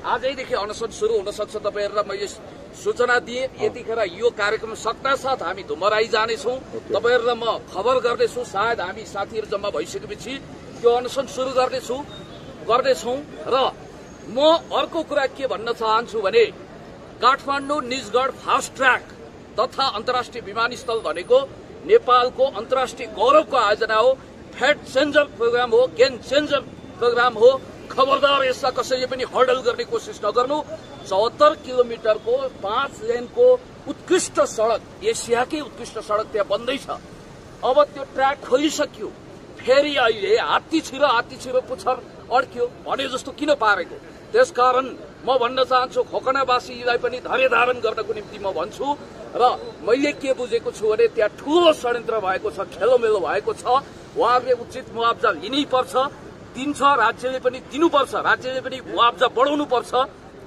आजैदेखि अनसन सुरु हुन सक्छ तपाईहरुलाई मैले सूचना दिए। यतिखेर यो कार्यक्रम सक्दासाथ हामी धुमराई जानेछौं। तपाईहरुलाई म खबर गर्दैछु, सायद हामी साथीहरु जम्मा भइसकेपछि त्यो अनसन सुरु गर्दैछौं। र म अर्को कुरा के भन्न चाहन्छु भने काठमाडौँ निजगढ फास्ट ट्र्याक तथा अन्तर्राष्ट्रिय विमानस्थल भनेको नेपालको अन्तर्राष्ट्रिय गौरवको आयोजना हो। फेट चेन्जर प्रोग्राम हो, गेम चेन्जर प्रोग्राम हो। खबरदार यसलाई कसैले पनि हर्डल गर्ने कोसिस नगर्नु। 74 किलोमिटरको 5 लेनको उत्कृष्ट सड़क, एसियाकै उत्कृष्ट सड़क त्यहाँ बन्दैछ। अब त्यो ट्र्याक खोलिसक्यो, फेरि अहिले हात्ती छिरो पुच्छर अड्क्यो भने जस्तो किन पारेको? त्यसकारण म भन्न चाहन्छु खोकनावासीलाई पनि धैर्य धारण गर्नको निम्ति म भन्छु। र मैले के बुझेको छु भने त्यहाँ ठूलो षड्यन्त्र भएको छ, खेलोमेलो भएको छ। उहाँहरूले उचित मुआवजा लिनै पर्छ, दिन्छ, राज्यले पनि दिनुपर्छ, राज्यले पनि मुआवजा बढाउनु पर्छ।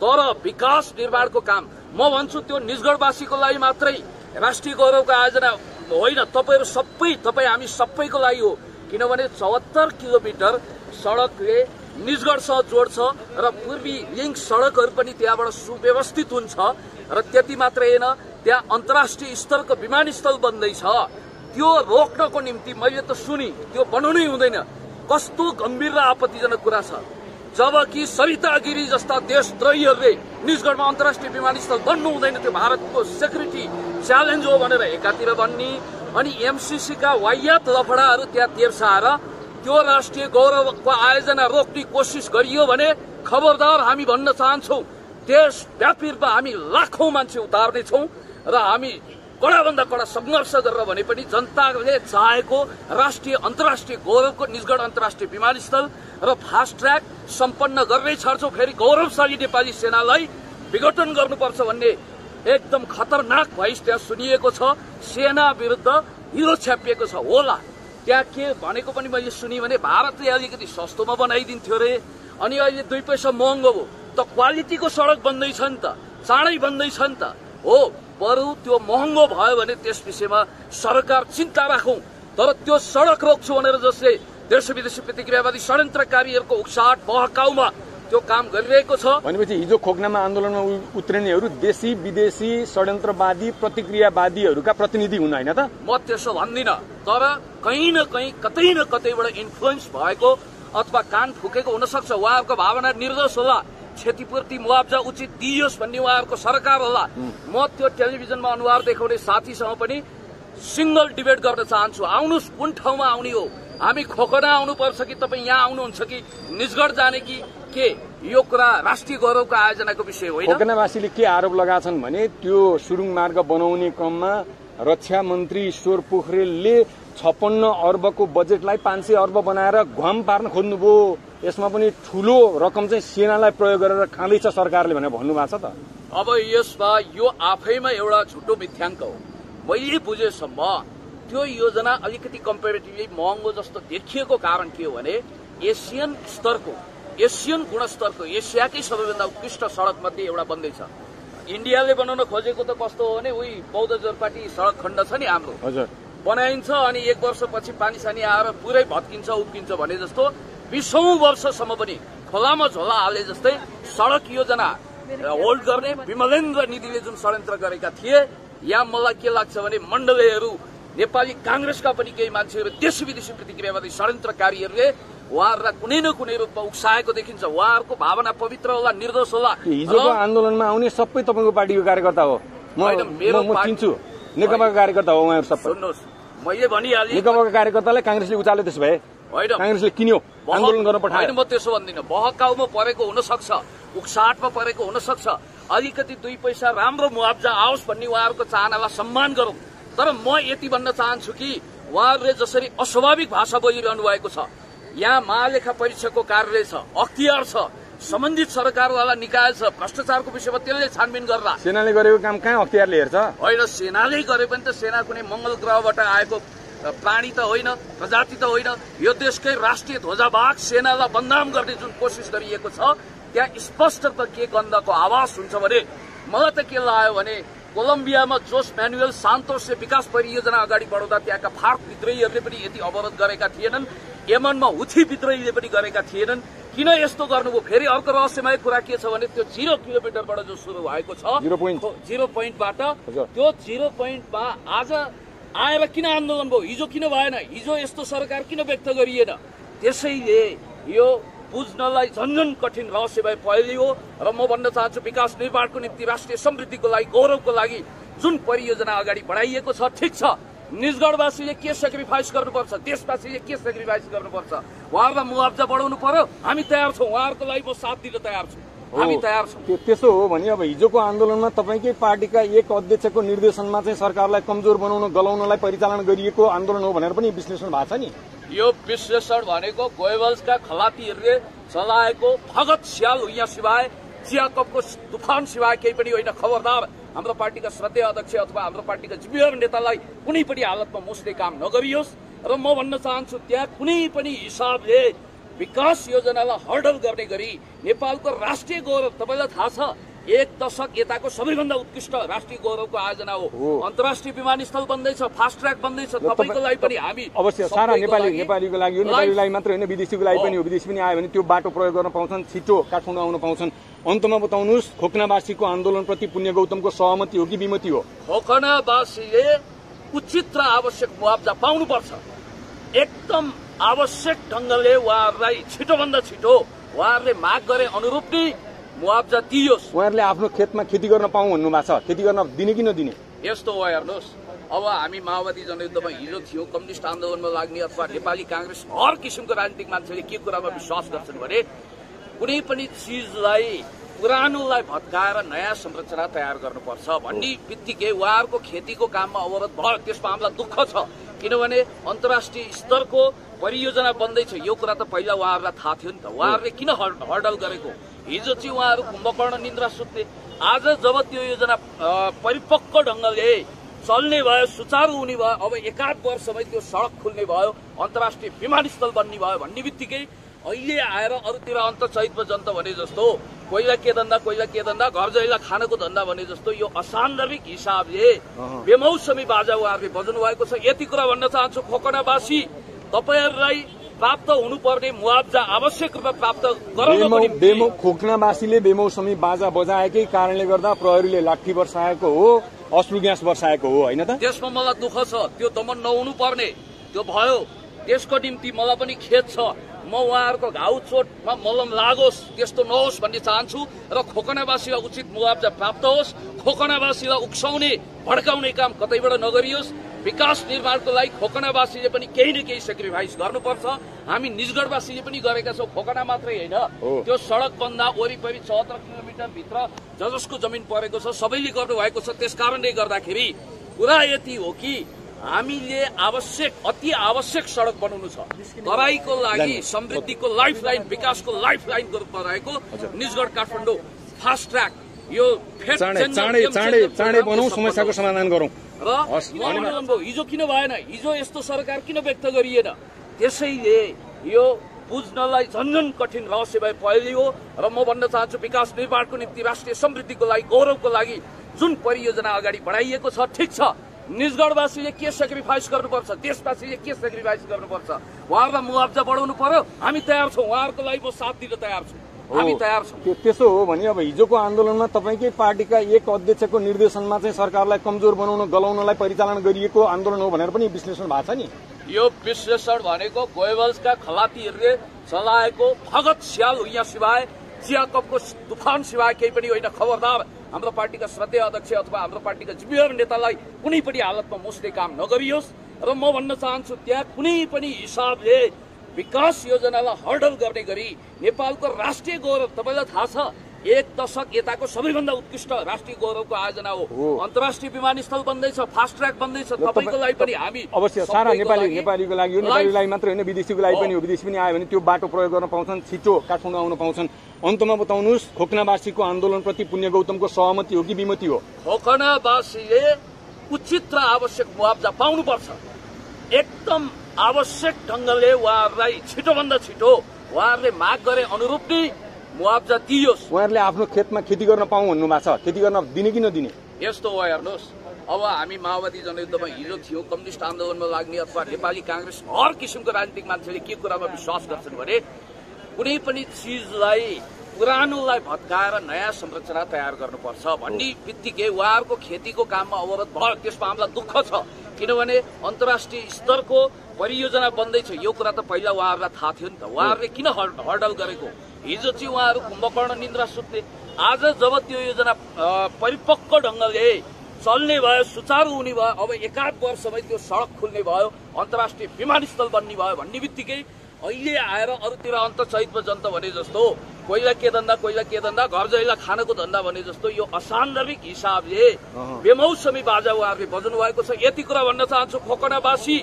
तर विकास निर्माणको काम म भन्छु त्यो निजगढवासीको लागि मात्रै राष्ट्रिय गौरवको आयोजना होइन, तपाईँ हामी सबैको लागि हो। किनभने 74 किलोमिटर सड़कले निजगढसँग जोड्छ र पूर्वी लिङ्क सड़कहरू पनि त्यहाँबाट सुव्यवस्थित हुन्छ। र त्यति मात्रै होइन, त्यहाँ अन्तर्राष्ट्रिय स्तरको विमानस्थल बन्दैछ। त्यो रोक्नको निम्ति मैले त सुनि त्यो बनाउनै हुँदैन। कस्तो गम्भीर र आपत्तिजनक कुरा छ। जबकि सरिता गिरी जस्ता देशद्रोहीहरूले निजगढमा अन्तर्राष्ट्रिय विमानस्थल बन्नु हुँदैन, त्यो भारतको सेक्युरिटी च्यालेन्ज हो भनेर एकातिर भन्ने, अनि एमसीसी का वाह्यात लफडाहरू त्यहाँ तेर्साएर त्यो राष्ट्रिय गौरवको आयोजना रोक्ने कोसिस गरियो भने खबरदार हामी भन्न चाहन्छौं देशव्यापी रूपमा हामी लाखौं मान्छे उतार्नेछौं र हामी कडाभन्दा कडा संघर्ष गरेर भने पनि जनताले चाहेको राष्ट्रिय अन्तर्राष्ट्रिय गौरवको निजगढ अन्तर्राष्ट्रिय विमानस्थल र फास्ट ट्र्याक सम्पन्न गर्नै छर्छौं। फेरि गौरवशाली नेपाली सेनालाई विघटन गर्नुपर्छ भन्ने एकदम खतरनाक भइस त्यहाँ सुनिएको छ। सेना विरुद्ध हिरो छ्यापिएको छ होला। त्यहाँ के भनेको पनि मैले सुनि भने भारतले अलिकति सस्तोमा बनाइदिन्थ्यो रे, अनि अहिले 2 पैसा महँगो हो त क्वालिटीको सडक बन्दैछ नि त, चाँडै बन्दैछ नि त। हो, बरु त्यो महँगो भयो भने त्यस विषयमा सरकार चिन्ता राखौं। तर त्यो सडक रोक्छु भनेर जसले देश विदेशी प्रतिक्रियावादी षड्यन्त्रकारीहरूको उक्साहट बहकाउमा त्यो काम गरिरहेको छ भनेपछि हिजो खोक्नामा आन्दोलनमा उत्रिनेहरू देशी विदेशी षड्यन्त्रवादी प्रतिक्रियावादीहरूका प्रतिनिधि हुन् हैन त? म त्यसो भन्दिन, तर कहीं न कहीं कतै न कतैबाट इन्फ्लुएन्स भएको अथवा कान फुकेको हुन सक्छ। उहाँहरूको भावना निर्दोष होला, क्षतिपूर्ति मुआवजा उचित दिइयोस् भन्ने उहाँहरूको सरकार होला। म त्यो टेलिभिजनमा अनुहार देखाउने साथीसँग पनि सिंगल डिबेट गर्न चाहन्छु। आउनुस्, कुन ठाउँमा आउने हो? हामी खोकना आउनुपर्छ कि तपाईँ यहाँ आउनुहुन्छ कि निजगढ जाने कि के? यो कुरा राष्ट्रिय गौरवको आयोजनाको विषय होइन। खोकनावासीले के आरोप लगाछन् भने त्यो सुरुङ मार्ग बनाउने क्रममा रक्षा मन्त्री ईश्वर पोखरेलले 56 अर्बको बजेटलाई 500 अर्ब बनाएर घुम पार्न खोज्नुभयो। यसमा पनि ठूलो रकम चाहिँ सेनालाई प्रयोग गरेर खाँदैछ सरकारले भनेर भन्नुभएको छ त। अब यसमा यो आफैमा एउटा झुटो मिथ्याङ्क हो। मैले बुझेसम्म त्यो योजना अलिकति कम्पेरिटिभली महँगो जस्तो देखिएको कारण के हो भने एसियन गुणस्तरको एसियाकै सबैभन्दा उत्कृष्ट सड़क मध्ये एउटा बन्दैछ। इन्डियाले बनाउन खोजेको त कस्तो हो भने उही बौद्ध जोरपाटी सड़क खण्ड छ नि हाम्रो, हजुर, बनाइन्छ अनि 1 वर्षपछि पानी सानी आएर पुरै भत्किन्छ उब्किन्छ भने जस्तो 20औं वर्षसम्म पनि खोलामा झोला हाले जस्तै सड़क योजना होल्ड गर्ने विमलेन्द्र निधिले जुन षड्यन्त्र गरेका थिए, यहाँ मलाई के लाग्छ भने मण्डलेहरू नेपाली कांग्रेसका पनि केही मान्छेहरू देशी विदेशी प्रतिक्रियावादी षड्यन्त्रकारीहरूले उहाँहरूलाई कुनै न कुनै रूपमा उक्साएको देखिन्छ। उहाँहरूको भावना पवित्र होला, निर्दोष होला। हिजोको आन्दोलनमा आउने सबै तपाईको पार्टीको कार्यकर्ता हो। म चिन्छु, नेकपाको कार्यकर्ता हो उहाँहरू सबै। सुन्नुहोस्, मैले भनिहालेँ नेकपाको कार्यकर्तालाई कांग्रेसले उचाल्यो, त्यसो भए होइन, कांग्रेसले किन्यो, आन्दोलन गर्न पठायो। म त्यसो भन्दिनँ। बहकाउमा परेको हुन सक्छ, उक्साहटमा परेको हुन सक्छ, अलिकति 2 पैसा राम्रो मुआवजा आओस् भन्ने उहाँहरूको चाहनालाई सम्मान गरौं। तर म यति भन्न चाहन्छु कि उहाँहरूले जसरी अस्वाभाविक भाषा बोलिरहनु भएको छ, यहाँ महालेखा परीक्षकको कार्यालय छ, अख्तियार छ, सम्बन्धित सरकारवाला निकाय छ, भ्रष्टाचारको विषयमा त्यसले छानबिन गर्ला। सेनाले गरेको काम कहाँ अख्तियारले हेर्छ? होइन, सेनाले गरे पनि त सेना कुनै मंगल ग्रहबाट आएको प्राणी त होइन, प्रजाति त होइन। यो देशकै राष्ट्रिय ध्वजावाहक सेनालाई बदनाम गर्ने जुन कोसिस गरिएको छ, त्यहाँ स्पष्ट त के गन्धको आवाज हुन्छ भने मलाई त के लाग्यो भने कोलम्बियामा जोस म्यानुएल सान्तोसले विकास परियोजना अगाडि बढाउँदा त्यहाँका फार्क विद्रोहीहरूले पनि यति अवरोध गरेका थिएनन्, यमनमा हुथी विद्रोहीले पनि गरेका थिएनन् किन यस्तो गर्नुभयो? फेरि अर्को रहस्यमय कुरा के छ भने त्यो 0 किलोमिटरबाट जो सुरु भएको छ 0 पोइन्टबाट त्यो 0 पोइन्टमा आज आएर किन आन्दोलन भयो? हिजो किन भएन? हिजो यस्तो सरकार किन व्यक्त गरिएन? त्यसैले यो बुझ्नलाई झन्झन कठिन रहस्यमय फैलियो र म भन्न चाहन्छु विकास निर्माणको निम्ति राष्ट्रिय समृद्धिको लागि गौरवको लागि जुन परियोजना अगाडि बढाइएको छ ठिक छ, निजगढवासीले के सेक्रिफाइस गर्नुपर्छ, देशवासीले के सेक्रिफाइस गर्नुपर्छ, उहाँहरूलाई मुआवजा बढाउनु पर्यो। हामी तयार छौँ, उहाँहरूको लागि म साथ दिन तयार छु, हामी तयार छौँ। त्यसो हो भने अब हिजोको आन्दोलनमा तपाईँकै पार्टीका एक अध्यक्षको निर्देशनमा चाहिँ सरकारलाई कमजोर बनाउन गलाउनलाई परिचालन गरिएको आन्दोलन हो भनेर पनि विश्लेषण भएको छ नि। यो विश्लेषण भनेको गोयबल्सका खलातीहरूले चलाएको भगत स्याल हुइया सिवाय, चियाकपको तुफान सिवाय केही पनि होइन। खबरदार, हाम्रो पार्टीका श्रद्धेय अध्यक्ष अथवा हाम्रो पार्टीका जिम्मेवार नेतालाई कुनै पनि हालतमा मुस्ने काम नगरियोस्। र म भन्न चाहन्छु त्यहाँ कुनै पनि हिसाबले विकास योजनालाई हर्डल गर्ने गरी नेपालको राष्ट्रिय गौरव, तपाईँलाई थाहा छ 1 दशक यताको सबैभन्दा उत्कृष्ट राष्ट्रिय गौरवको आयोजना हो। अन्तर्राष्ट्रिय विमानस्थल बन्दैछ, फास्ट ट्र्याक बन्दैछ, तपाईँको लागि पनि हामी अवश्य सारा नेपालीको लागि हो, नेपालीलाई मात्र होइन विदेशीको लागि पनि हो। विदेशी पनि आयो भने त्यो बाटो प्रयोग गर्न पाउँछन्, छिटो काठमाडौँ आउन पाउँछन्। अन्तमा बताउनुहोस्, खोकनावासीको आन्दोलनप्रति पुण्य गौतमको सहमति हो कि विमति हो? खोकनावासीले उचित र आवश्यक मुआवजा पाउनुपर्छ। एकदम आवश्यक ढंगले उहाँहरूलाई छिटोभन्दा छिटो उहाँहरूले माग गरे अनुरूप नै मुआवजा दियोस्। उहाँहरूले आफ्नो खेतमा खेती गर्न पाउँ भन्नु भएको छ, खेती गर्न दिने कि नदिने? यस्तो हो, हेर्नुहोस्, अब हामी माओवादी जनयुद्धमा हिजो थियो, कम्युनिस्ट आन्दोलनमा लाग्ने अथवा नेपाली कांग्रेस हर किसिमको राजनीतिक मान्छेले के कुरामा विश्वास गर्छन् भने कुनै पनि चिजलाई पुरानोलाई भत्काएर नयाँ संरचना तयार गर्नुपर्छ भन्ने बित्तिकै उहाँहरूको खेतीको काममा अवरोध भयो। त्यसमा हामीलाई दुःख छ, किनभने अन्तर्राष्ट्रिय स्तरको परियोजना बन्दैछ। यो कुरा त पहिला उहाँहरूलाई थाहा थियो नि त, उहाँहरूले किन हर्डल गरेको? हिजो चाहिँ उहाँहरू कुम्भकर्ण निन्द्रा सुत्ते। आज जब त्यो योजना परिपक्व ढंगले चल्ने भयो, सुचारू हुने भयो, अब 1-8 वर्षमै त्यो सड़क खुल्ने भयो, अन्तर्राष्ट्रिय विमानस्थल बन्ने भयो भन्ने बित्तिकै अहिले आएर अरूतिर अन्त चैतमा जन्त भने जस्तो कोइला के धन्दा घर जैला खानको धन्दा भने जस्तो यो असान्दर्भिक हिसाबले बेमौसमी बाजा उहाँहरूले बजाउनु भएको छ। यति कुरा भन्न चाहन्छु, खोकनावासी तपाईहरूलाई प्राप्त हुनुपर्ने मुआवजा आवश्यक रूपमा प्राप्त गराउनको निम्ति खोकनावासीले बेमौसमी बाजा बजाएकै कारणले गर्दा प्रहरीले लाठी वर्षाएको हो, अश्रु ग्यास वर्षाएको हो, होइन त? त्यसमा मलाई दुःख छ, त्यो दमन नहुनु पर्ने, त्यो भयो। त्यसको निम्ति मलाई पनि खेद छ। म उहाँहरूको घाउ चोटमा मलम लागोस्, त्यस्तो नहोस् भन्ने चाहन्छु र खोकनावासीलाई उचित मुआवजा प्राप्त होस्। खोकनावासीलाई उक्साउने भड्काउने काम कतैबाट नगरियोस्। विकास निर्माणको लागि खोकनावासीले पनि केही न केही सेक्रिफाइस गर्नुपर्छ। हामी निजगढवासीले पनि गरेका छौँ, खोकना मात्रै होइन। त्यो सड़क बन्दा वरिपरि 74 किलोमिटर भित्र जसको जमिन परेको छ सबैले गर्नुभएको छ। त्यसकारणले गर्दाखेरि कुरा यति हो कि हामीले अति आवश्यक सड़क बनाउनु छ। तराईको लागि समृद्धिको लाइफलाइन, विकासको लाइफलाइनको रूपमा रहेको निजगढ काठमाडौँ फास्ट ट्र्याक यो चाँडै बनाऊ, समस्याको समाधान गरौँ। र हिजो किन भएन? हिजो यस्तो सरकार किन व्यक्त गरिएन? त्यसैले यो बुझ्नलाई झन्झन कठिन रहस्यमय फैलियो र म भन्न चाहन्छु विकास निर्माणको निम्ति राष्ट्रिय समृद्धिको लागि गौरवको लागि जुन परियोजना अगाडि बढाइएको छ ठिक छ, निजगढवासीले के सेक्रिफाइस गर्नुपर्छ, देशवासीले के सेक्रिफाइस गर्नुपर्छ, उहाँहरूलाई मुआवजा बढाउनु पर्यो। हामी तयार छौँ, उहाँहरूको लागि म साथ दिन तयार छु, हामी तयार छौँ। त्यसो हो भने अब हिजोको आन्दोलनमा तपाईँकै पार्टीका एक अध्यक्षको निर्देशनमा चाहिँ सरकारलाई कमजोर बनाउन गलाउनलाई परिचालन गरिएको आन्दोलन हो भनेर पनि विश्लेषण भएको छ नि। यो विश्लेषण भनेको गोयबल्सका खलातीहरूले चलाएको भगत स्याल हुइया सिवाय, चियाकपको तुफान सिवाय केही पनि होइन। खबरदार, हाम्रो पार्टीका श्रद्धेय अध्यक्ष अथवा हाम्रो पार्टीका जिम्मेवार नेतालाई कुनै पनि हालतमा मुस्ने काम नगरियोस्। र म भन्न चाहन्छु त्यहाँ कुनै पनि हिसाबले विकास योजनालाई हर्डल गर्ने गरी नेपालको राष्ट्रिय गौरव, तपाईँलाई थाहा छ 1 दशक यताको सबैभन्दा उत्कृष्ट राष्ट्रिय गौरवको आयोजना हो। अन्तर्राष्ट्रिय विमानस्थल बन्दैछ, फास्ट ट्र्याक बन्दैछ, तपाईँको लागि पनि हामी अवश्य सारा नेपालीको लागि हो, नेपालीलाई मात्र होइन विदेशीको लागि पनि हो। विदेशी पनि आयो भने त्यो बाटो प्रयोग गर्न पाउँछन्, छिटो काठमाडौँ आउन पाउँछन्। अन्तमा बताउनुहोस्, खोकनावासीको आन्दोलनप्रति पुण्य गौतमको सहमति हो कि विमति हो? खोकनावासीले उचित र आवश्यक मुआवजा पाउनुपर्छ। एकदम आवश्यक ढंगले उहाँहरूलाई छिटोभन्दा छिटो उहाँहरूले माग गरे अनुरूप नै मुआवजा दियोस्। उहाँहरूले आफ्नो खेतमा खेती गर्न पाउँ भन्नु भएको छ, खेती गर्न दिने कि नदिने? यस्तो हो, हेर्नुहोस्, अब हामी माओवादी जनयुद्धमा हिजो थियो, कम्युनिस्ट आन्दोलनमा लाग्ने अथवा नेपाली कांग्रेस हर किसिमको राजनीतिक मान्छेले के कुरामा विश्वास गर्छन् भने कुनै पनि चिजलाई पुरानोलाई भत्काएर नयाँ संरचना तयार गर्नुपर्छ भन्ने बित्तिकै उहाँहरूको खेतीको काममा अवरोध भयो। त्यसमा हामीलाई दुःख छ, किनभने अन्तर्राष्ट्रिय स्तरको परियोजना बन्दैछ। यो कुरा त पहिला उहाँहरूलाई थाहा थियो नि त। उहाँहरूले किन हर्डल गरेको? हिजो चाहिँ उहाँहरू कुम्भकर्ण निन्द्रा सुत्थे। आज जब त्यो योजना परिपक्व ढङ्गले चल्ने भयो, सुचारू हुने भयो, अब एकाध वर्षमै त्यो सडक खुल्ने भयो, अन्तर्राष्ट्रिय विमानस्थल बन्ने भयो भन्ने बित्तिकै अहिले आएर अरूतिर अन्त चैतमा जनता भने जस्तो कोइला के धन्दा घर जैला खानको धन्दा भने जस्तो यो असान्दर्भिक हिसाबले बेमौसमी बाजा उहाँहरूले बजाउनु भएको छ। यति कुरा भन्न चाहन्छु, खोकनावासी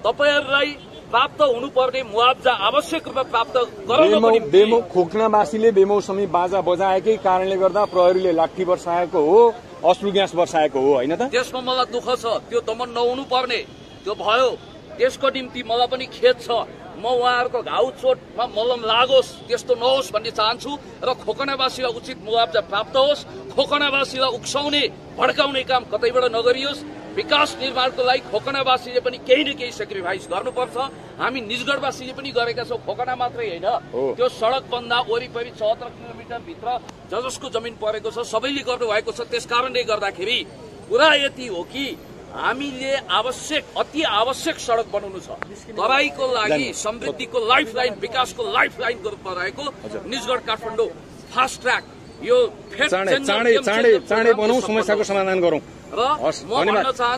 तपाईहरूलाई प्राप्त हुनुपर्ने मुआवजा आवश्यक रूपमा प्राप्त गराउनु। खोकनावासीले बेमौसमी बाजा बजाएकै कारणले गर्दा प्रहरीले लाठी वर्षाएको हो, अश्रु ग्यास वर्षाएको हो, होइन त? त्यसमा मलाई दुःख छ, त्यो दमन नहुनु पर्ने त्यो भयो। त्यसको निम्ति मलाई पनि खेद छ। म उहाँहरूको घाउ चोटमा मलम लागोस्, त्यस्तो नहोस् भन्ने चाहन्छु र खोकनावासीलाई उचित मुआवजा प्राप्त होस्। खोकनावासीलाई उक्साउने भड्काउने काम कतैबाट नगरियोस्। विकास निर्माणको लागि खोकनावासीले पनि केही न केही सेक्रिफाइस गर्नुपर्छ। हामी निजगढवासीले पनि गरेका छौँ। खोकना मात्रै होइन, त्यो सडक बन्दा वरिपरि 74 किलोमिटर भित्र जसको जमिन परेको छ सबैले गर्नुभएको छ। त्यसकारणले गर्दाखेरि कुरा यति हो कि हामीले अति आवश्यक सडक बनाउनु छ। तराईको लागि समृद्धिको लाइफलाइन, विकासको लाइफलाइनको रूपमा रहेको निजगढ काठमाडौँ फास्ट ट्र्याक यो चाँडै बनाऊ, समस्याको समाधान गरौँ र म भन्न चाहन्छु